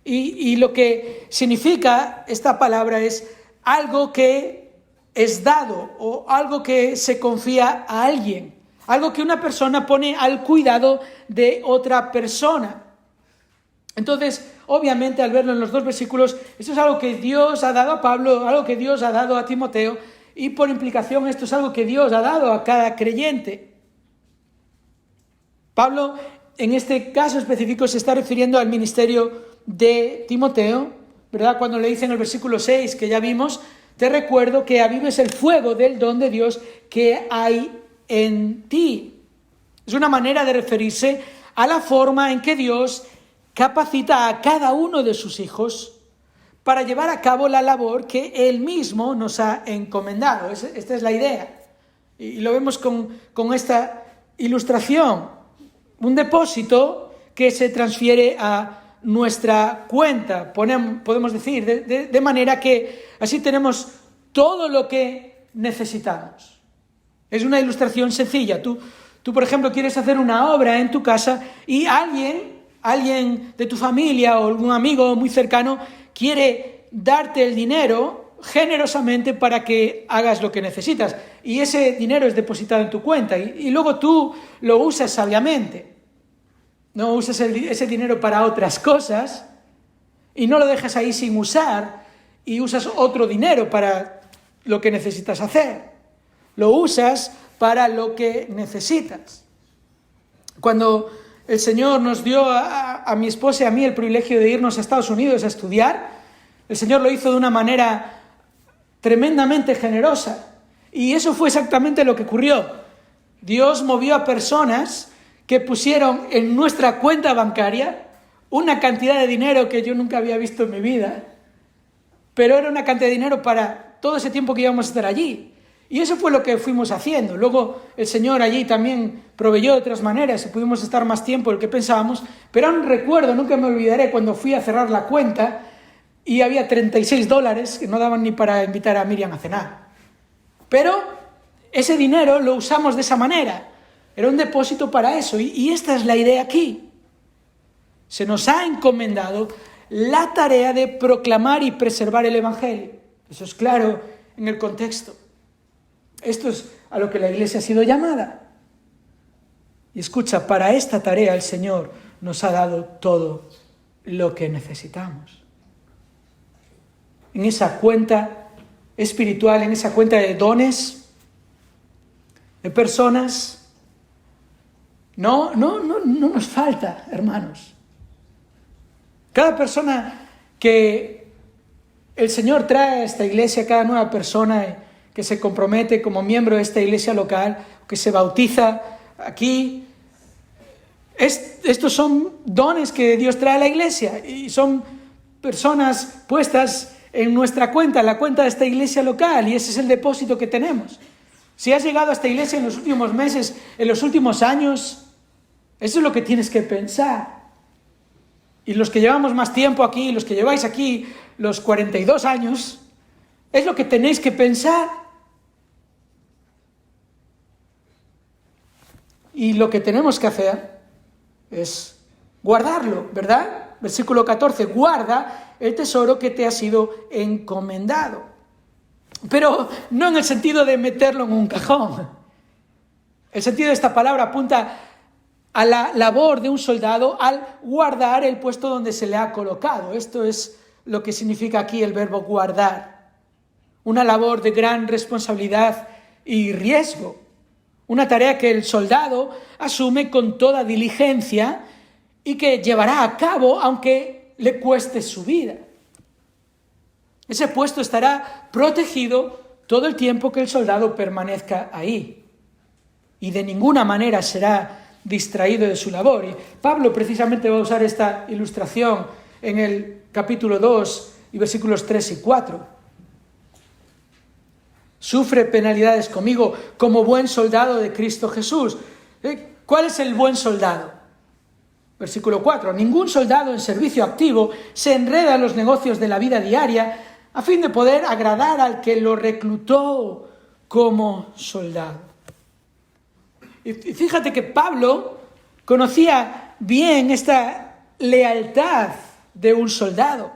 Y lo que significa esta palabra es algo que es dado o algo que se confía a alguien. Algo que una persona pone al cuidado de otra persona. Entonces, obviamente, al verlo en los dos versículos, esto es algo que Dios ha dado a Pablo, algo que Dios ha dado a Timoteo, y por implicación esto es algo que Dios ha dado a cada creyente. Pablo, en este caso específico, se está refiriendo al ministerio de Timoteo, ¿verdad? Cuando le dice en el versículo 6, que ya vimos, te recuerdo que avives el fuego del don de Dios que hay en ti. Es una manera de referirse a la forma en que Dios capacita a cada uno de sus hijos para llevar a cabo la labor que Él mismo nos ha encomendado. Esta es la idea. Y lo vemos con esta ilustración. Un depósito que se transfiere a nuestra cuenta, podemos decir, de manera que así tenemos todo lo que necesitamos. Es una ilustración sencilla. Tú, por ejemplo, quieres hacer una obra en tu casa y alguien de tu familia o algún amigo muy cercano quiere darte el dinero generosamente para que hagas lo que necesitas. Y ese dinero es depositado en tu cuenta y luego tú lo usas sabiamente. No usas ese dinero para otras cosas y no lo dejas ahí sin usar y usas otro dinero para lo que necesitas hacer. Lo usas para lo que necesitas. Cuando el Señor nos dio a mi esposa y a mí el privilegio de irnos a Estados Unidos a estudiar, el Señor lo hizo de una manera tremendamente generosa. Y eso fue exactamente lo que ocurrió. Dios movió a personas que pusieron en nuestra cuenta bancaria una cantidad de dinero que yo nunca había visto en mi vida, pero era una cantidad de dinero para todo ese tiempo que íbamos a estar allí. Y eso fue lo que fuimos haciendo. Luego el Señor allí también proveyó de otras maneras y pudimos estar más tiempo del que pensábamos, pero aún recuerdo, nunca me olvidaré, cuando fui a cerrar la cuenta y había $36 que no daban ni para invitar a Miriam a cenar. Pero ese dinero lo usamos de esa manera. Era un depósito para eso. Y esta es la idea aquí. Se nos ha encomendado la tarea de proclamar y preservar el Evangelio. Eso es claro en el contexto. Esto es a lo que la Iglesia ha sido llamada. Y escucha, para esta tarea el Señor nos ha dado todo lo que necesitamos. En esa cuenta espiritual, en esa cuenta de dones, de personas, no nos falta, hermanos. Cada persona que el Señor trae a esta iglesia, cada nueva persona que se compromete como miembro de esta iglesia local, que se bautiza aquí, estos son dones que Dios trae a la iglesia y son personas puestas en nuestra cuenta, en la cuenta de esta iglesia local, y ese es el depósito que tenemos. Si has llegado a esta iglesia en los últimos meses, en los últimos años, eso es lo que tienes que pensar. Y los que llevamos más tiempo aquí, los que lleváis aquí los 42 años, es lo que tenéis que pensar. Y lo que tenemos que hacer es guardarlo, ¿verdad? Versículo 14, guarda el tesoro que te ha sido encomendado. Pero no en el sentido de meterlo en un cajón. El sentido de esta palabra apunta a la labor de un soldado al guardar el puesto donde se le ha colocado. Esto es lo que significa aquí el verbo guardar. Una labor de gran responsabilidad y riesgo. Una tarea que el soldado asume con toda diligencia y que llevará a cabo aunque le cueste su vida. Ese puesto estará protegido todo el tiempo que el soldado permanezca ahí. Y de ninguna manera será distraído de su labor. Y Pablo precisamente va a usar esta ilustración en el capítulo 2 y versículos 3 y 4. Sufre penalidades conmigo como buen soldado de Cristo Jesús. ¿Cuál es el buen soldado? Versículo 4. Ningún soldado en servicio activo se enreda en los negocios de la vida diaria a fin de poder agradar al que lo reclutó como soldado. Y fíjate que Pablo conocía bien esta lealtad de un soldado.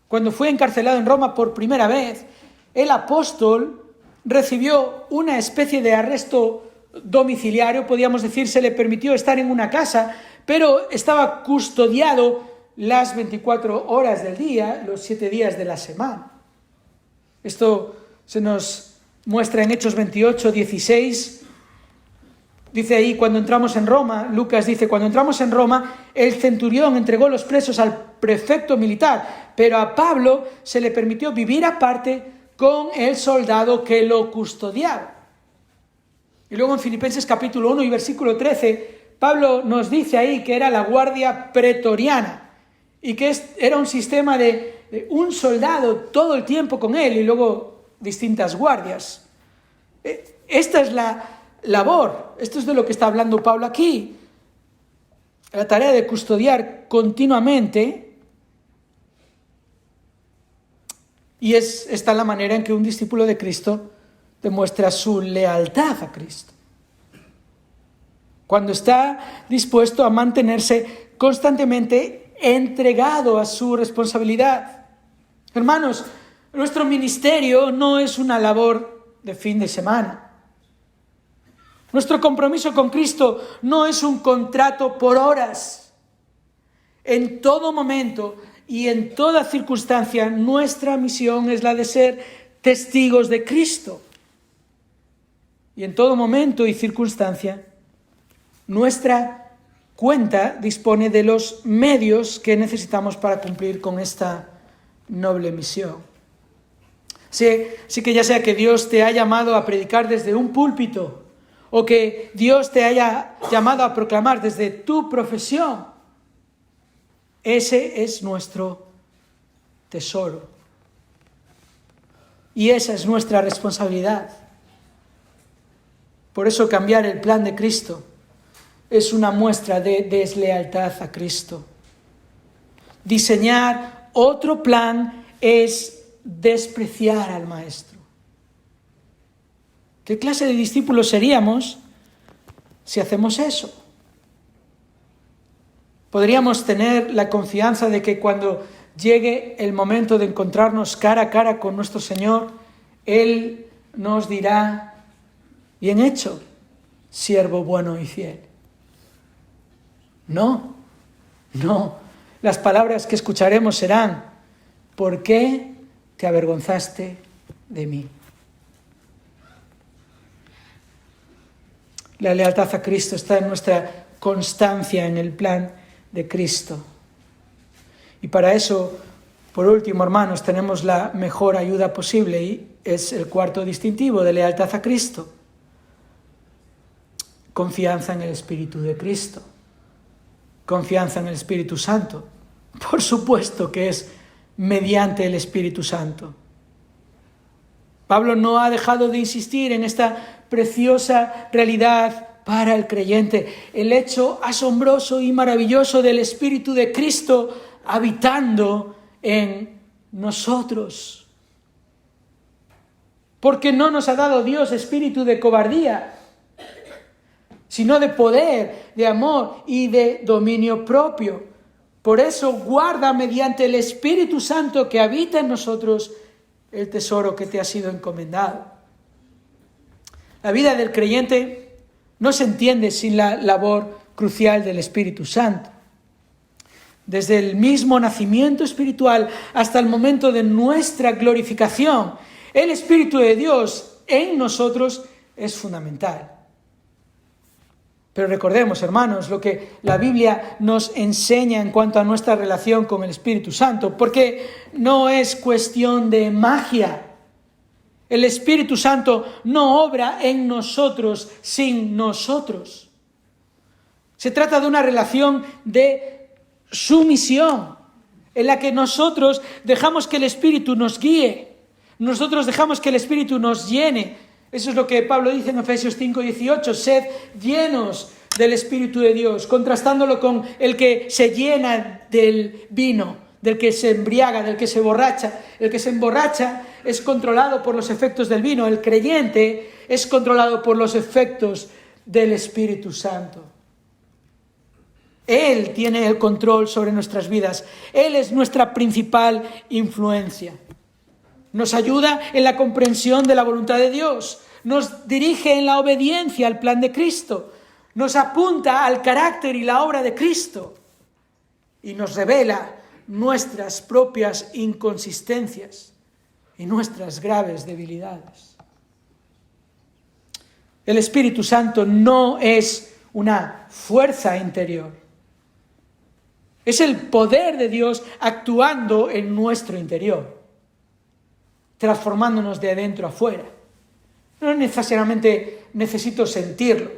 Cuando fue encarcelado en Roma por primera vez, el apóstol recibió una especie de arresto domiciliario, podríamos decir, se le permitió estar en una casa, pero estaba custodiado las 24 horas del día, los 7 días de la semana. Esto se nos muestra en Hechos 28, 16. Dice ahí, cuando entramos en Roma, Lucas dice, cuando entramos en Roma, el centurión entregó los presos al prefecto militar, pero a Pablo se le permitió vivir aparte con el soldado que lo custodiaba. Y luego en Filipenses capítulo 1 y versículo 13, Pablo nos dice ahí que era la guardia pretoriana y que era un sistema de un soldado todo el tiempo con él y luego distintas guardias. Esta es la labor, esto es de lo que está hablando Pablo aquí. La tarea de custodiar continuamente, y esta es la manera en que un discípulo de Cristo demuestra su lealtad a Cristo. Cuando está dispuesto a mantenerse constantemente entregado a su responsabilidad. Hermanos, nuestro ministerio no es una labor de fin de semana. Nuestro compromiso con Cristo no es un contrato por horas. En todo momento y en toda circunstancia, nuestra misión es la de ser testigos de Cristo. Y en todo momento y circunstancia, nuestra cuenta dispone de los medios que necesitamos para cumplir con esta noble misión. Sí que ya sea que Dios te ha llamado a predicar desde un púlpito, o que Dios te haya llamado a proclamar desde tu profesión, ese es nuestro tesoro. Y esa es nuestra responsabilidad. Por eso cambiar el plan de Cristo es una muestra de deslealtad a Cristo. Diseñar otro plan es despreciar al Maestro. ¿Qué clase de discípulos seríamos si hacemos eso? Podríamos tener la confianza de que cuando llegue el momento de encontrarnos cara a cara con nuestro Señor, Él nos dirá: bien hecho, siervo bueno y fiel. No. Las palabras que escucharemos serán: ¿por qué te avergonzaste de mí? La lealtad a Cristo está en nuestra constancia en el plan de Cristo. Y para eso, por último, hermanos, tenemos la mejor ayuda posible y es el cuarto distintivo de lealtad a Cristo. Confianza en el Espíritu de Cristo. Confianza en el Espíritu Santo. Por supuesto que es mediante el Espíritu Santo. Pablo no ha dejado de insistir en esta preciosa realidad para el creyente, el hecho asombroso y maravilloso del Espíritu de Cristo habitando en nosotros. Porque no nos ha dado Dios espíritu de cobardía, sino de poder, de amor y de dominio propio. Por eso guarda mediante el Espíritu Santo que habita en nosotros el tesoro que te ha sido encomendado. La vida del creyente no se entiende sin la labor crucial del Espíritu Santo. Desde el mismo nacimiento espiritual hasta el momento de nuestra glorificación, el Espíritu de Dios en nosotros es fundamental. Pero recordemos, hermanos, lo que la Biblia nos enseña en cuanto a nuestra relación con el Espíritu Santo, porque no es cuestión de magia. El Espíritu Santo no obra en nosotros sin nosotros. Se trata de una relación de sumisión, en la que nosotros dejamos que el Espíritu nos guíe, nosotros dejamos que el Espíritu nos llene. Eso es lo que Pablo dice en Efesios 5:18, sed llenos del Espíritu de Dios, contrastándolo con el que se llena del vino, del que se embriaga, del que se borracha. El que se emborracha es controlado por los efectos del vino. El creyente es controlado por los efectos del Espíritu Santo. Él tiene el control sobre nuestras vidas. Él es nuestra principal influencia. Nos ayuda en la comprensión de la voluntad de Dios. Nos dirige en la obediencia al plan de Cristo. Nos apunta al carácter y la obra de Cristo. Y nos revela nuestras propias inconsistencias y nuestras graves debilidades. El Espíritu Santo no es una fuerza interior. Es el poder de Dios actuando en nuestro interior, transformándonos de adentro a afuera. No necesariamente necesito sentirlo.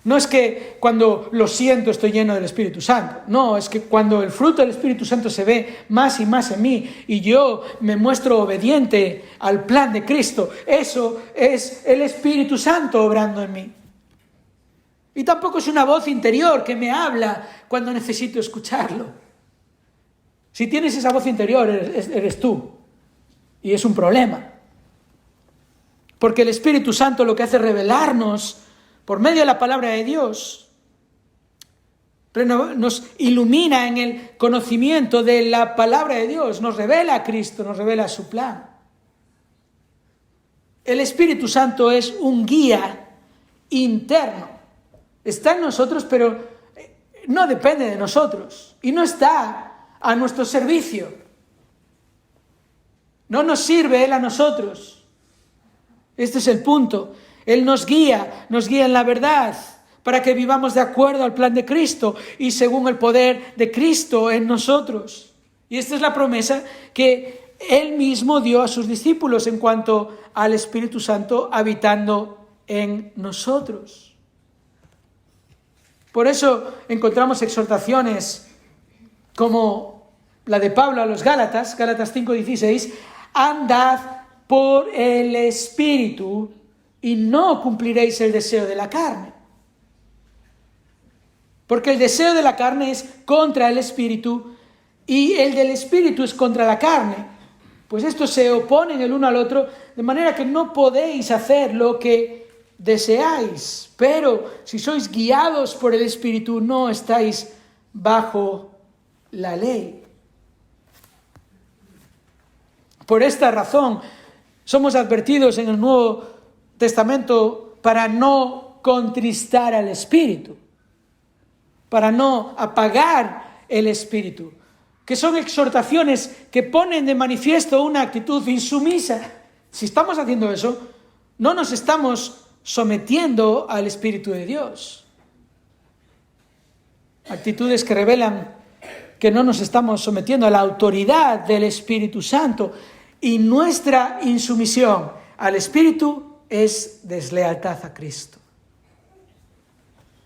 No es que cuando lo siento estoy lleno del Espíritu Santo. No, es que cuando el fruto del Espíritu Santo se ve más y más en mí y yo me muestro obediente al plan de Cristo, eso es el Espíritu Santo obrando en mí. Y tampoco es una voz interior que me habla cuando necesito escucharlo. Si tienes esa voz interior, eres tú. Y es un problema. Porque el Espíritu Santo lo que hace es revelarnos por medio de la palabra de Dios, nos ilumina en el conocimiento de la palabra de Dios, nos revela a Cristo, nos revela su plan. El Espíritu Santo es un guía interno. Está en nosotros, pero no depende de nosotros y no está a nuestro servicio. No nos sirve Él a nosotros. Este es el punto. Él nos guía en la verdad para que vivamos de acuerdo al plan de Cristo y según el poder de Cristo en nosotros. Y esta es la promesa que Él mismo dio a sus discípulos en cuanto al Espíritu Santo habitando en nosotros. Por eso encontramos exhortaciones como la de Pablo a los Gálatas, Gálatas 5:16, andad por el Espíritu y no cumpliréis el deseo de la carne. Porque el deseo de la carne es contra el Espíritu y el del Espíritu es contra la carne. Pues estos se oponen el uno al otro, de manera que no podéis hacer lo que deseáis. Pero si sois guiados por el Espíritu, no estáis bajo la ley. Por esta razón, somos advertidos en el Nuevo Testamento para no contristar al Espíritu, para no apagar el Espíritu, que son exhortaciones que ponen de manifiesto una actitud insumisa. Si estamos haciendo eso, no nos estamos sometiendo al Espíritu de Dios. Actitudes que revelan que no nos estamos sometiendo a la autoridad del Espíritu Santo, y nuestra insumisión al Espíritu es deslealtad a Cristo.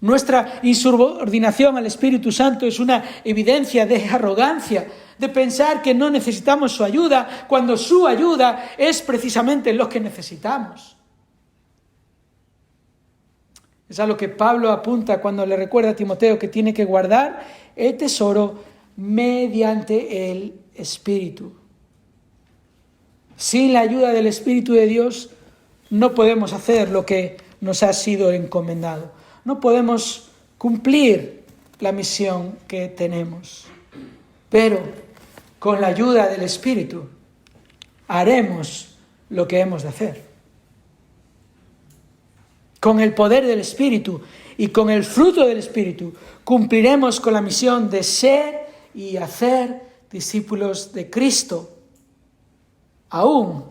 Nuestra insubordinación al Espíritu Santo es una evidencia de arrogancia, de pensar que no necesitamos su ayuda, cuando su ayuda es precisamente lo que necesitamos. Es a lo que Pablo apunta cuando le recuerda a Timoteo que tiene que guardar el tesoro mediante el Espíritu. Sin la ayuda del Espíritu de Dios no podemos hacer lo que nos ha sido encomendado. No podemos cumplir la misión que tenemos. Pero con la ayuda del Espíritu haremos lo que hemos de hacer. Con el poder del Espíritu y con el fruto del Espíritu cumpliremos con la misión de ser y hacer discípulos de Cristo, aún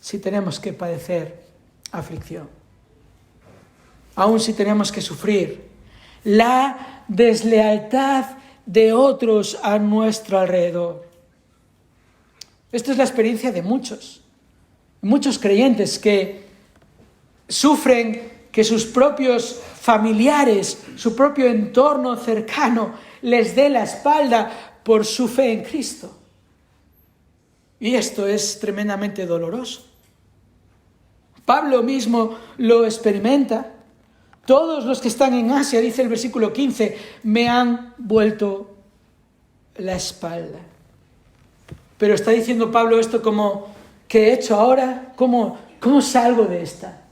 si tenemos que padecer aflicción, aún si tenemos que sufrir la deslealtad de otros a nuestro alrededor. Esta es la experiencia de muchos creyentes que sufren que sus propios familiares, su propio entorno cercano les dé la espalda por su fe en Cristo. Y esto es tremendamente doloroso. Pablo mismo lo experimenta. Todos los que están en Asia, dice el versículo 15, me han vuelto la espalda. Pero está diciendo Pablo esto como, ¿qué he hecho ahora? ¿Cómo salgo de esta?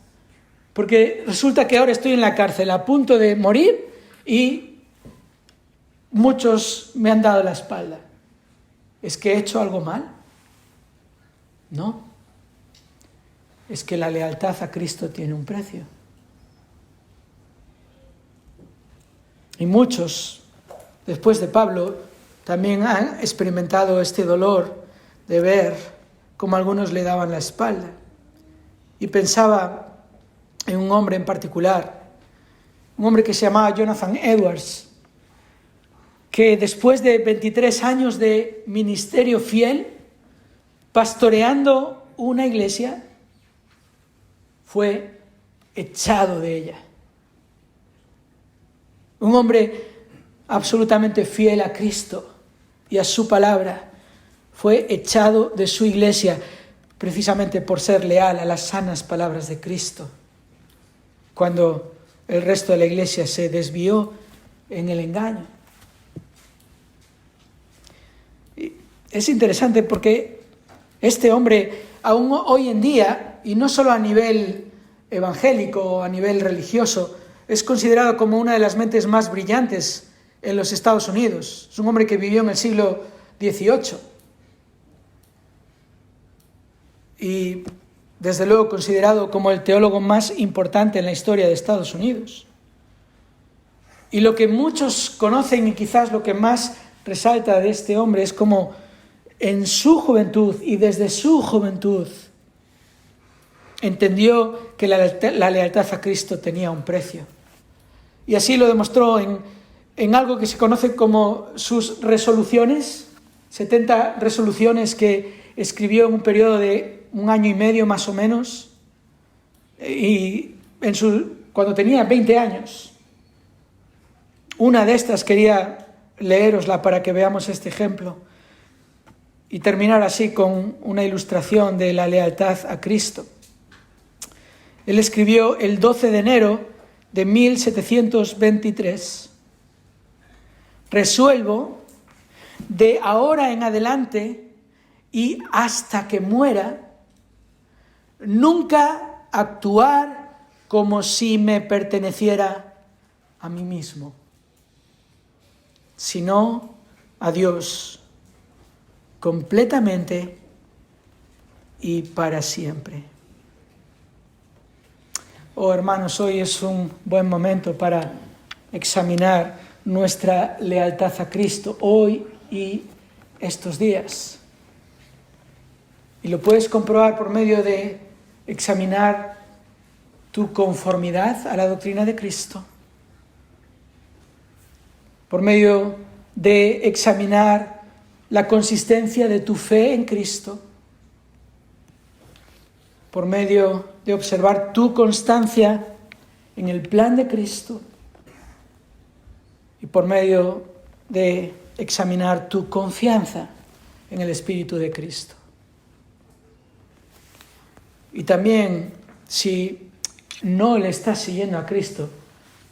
Porque resulta que ahora estoy en la cárcel a punto de morir y muchos me han dado la espalda. ¿Es que he hecho algo mal? No. Es que la lealtad a Cristo tiene un precio. Y muchos, después de Pablo, también han experimentado este dolor de ver cómo algunos le daban la espalda. Y pensaba en un hombre en particular, un hombre que se llamaba Jonathan Edwards, que después de 23 años de ministerio fiel, pastoreando una iglesia, fue echado de ella. Un hombre absolutamente fiel a Cristo y a su palabra. Fue echado de su iglesia precisamente por ser leal a las sanas palabras de Cristo, cuando el resto de la iglesia se desvió en el engaño. Y es interesante porque este hombre, aún hoy en día, y no solo a nivel evangélico o a nivel religioso, es considerado como una de las mentes más brillantes en los Estados Unidos. Es un hombre que vivió en el siglo XVIII. Y desde luego considerado como el teólogo más importante en la historia de Estados Unidos. Y lo que muchos conocen y quizás lo que más resalta de este hombre es como en su juventud y desde su juventud entendió que la lealtad a Cristo tenía un precio. Y así lo demostró en algo que se conoce como sus resoluciones, 70 resoluciones que escribió en un periodo de 1 año y medio más o menos, y cuando tenía 20 años. Una de estas quería leérosla para que veamos este ejemplo y terminar así con una ilustración de la lealtad a Cristo. Él escribió el 12 de enero de 1723: resuelvo de ahora en adelante y hasta que muera nunca actuar como si me perteneciera a mí mismo, sino a Dios, completamente y para siempre. Oh hermanos, hoy es un buen momento para examinar nuestra lealtad a Cristo, hoy y estos días. Y lo puedes comprobar por medio de examinar tu conformidad a la doctrina de Cristo, por medio de examinar la consistencia de tu fe en Cristo, por medio de observar tu constancia en el plan de Cristo y por medio de examinar tu confianza en el Espíritu de Cristo. Y también, si no le estás siguiendo a Cristo,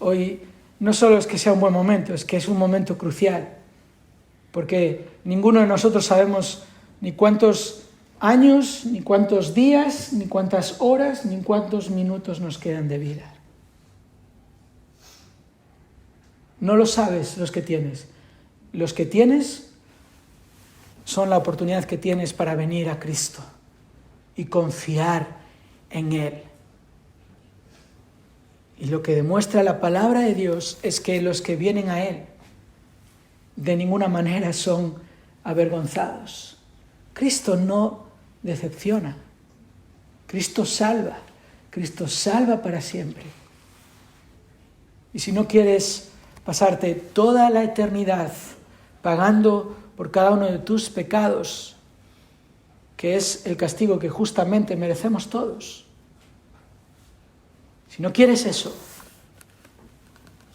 hoy no solo es que sea un buen momento, es que es un momento crucial, porque ninguno de nosotros sabemos ni cuántos años, ni cuántos días, ni cuántas horas, ni cuántos minutos nos quedan de vida. No lo sabes los que tienes. Los que tienes son la oportunidad que tienes para venir a Cristo y confiar en Él. Y lo que demuestra la palabra de Dios es que los que vienen a Él de ninguna manera son avergonzados. Cristo no decepciona. Cristo salva. Cristo salva para siempre. Y si no quieres pasarte toda la eternidad pagando por cada uno de tus pecados, que es el castigo que justamente merecemos todos, si no quieres eso,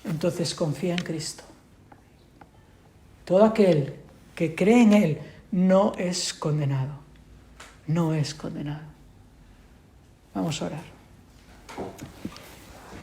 entonces confía en Cristo. Todo aquel que cree en Él no es condenado. No es condenado. Vamos a orar.